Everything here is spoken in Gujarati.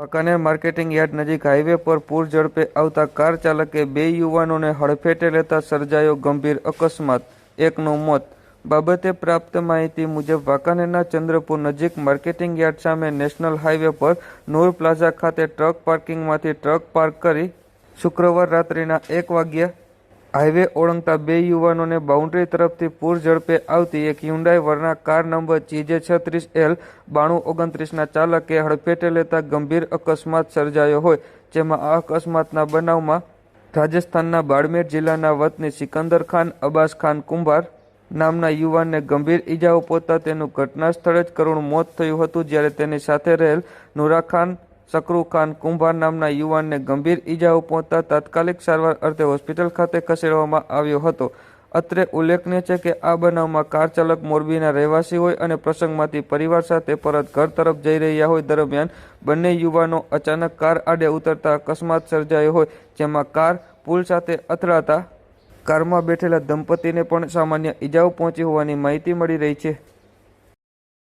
વાંકાનેર માર્કેટિંગ યાર્ડ નજીક હાઈવે પર પૂર ઝડપે આવતા કાર ચાલકે 2 યુવાનોને હડફેટે લેતા સર્જાયો ગંભીર અકસ્માત, એકનું મોત. બાબતે પ્રાપ્ત માહિતી મુજબ વાંકાનેરના ચંદ્રપુર નજીક માર્કેટિંગ યાર્ડ સામે નેશનલ હાઈવે પર નૂર પ્લાઝા ખાતે ટ્રક પાર્કિંગમાંથી ટ્રક પાર્ક કરી શુક્રવાર રાત્રિના 1 વાગ્યે હાઈવે ઓળંગતા 2 યુવાનોને બાઉન્ડ્રી તરફથી પૂર ઝડપે આવતી એક હ્યુન્ડાઈ વર્ના કાર નંબર CJ36L 9229ના ચાલકે હડફેટે લેતા ગંભીર અકસ્માત સર્જાયો હોય, જેમાં આ અકસ્માતના બનાવમાં રાજસ્થાનના બાડમેર જિલ્લાના વતની સિકંદર ખાન અબ્બાસ ખાન કુંભાર નામના યુવાનને ગંભીર ઈજાઓ પહોંચતા તેનું ઘટના સ્થળે જ કરુણ મોત થયું હતું, જ્યારે તેની સાથે રહેલ નુરા ખાન શકરુ ખાન કુંભાર નામના યુવાનને ગંભીર ઈજાઓ પહોંચતા તાત્કાલિક સારવાર અર્થે હોસ્પિટલ ખાતે ખસેડવામાં આવ્યો હતો. અત્રે ઉલ્લેખનીય છે કે આ બનાવમાં કાર ચાલક મોરબીના રહેવાસી હોય અને પ્રસંગમાંથી પરિવાર સાથે પરત ઘર તરફ જઈ રહ્યા હોય દરમિયાન બંને યુવાનો અચાનક કાર આડે ઉતરતા અકસ્માત સર્જાયો હોય, જેમાં કાર પુલ સાથે અથડાતા કારમાં બેઠેલા દંપતીને પણ સામાન્ય ઈજાઓ પહોંચી હોવાની માહિતી મળી રહી છે.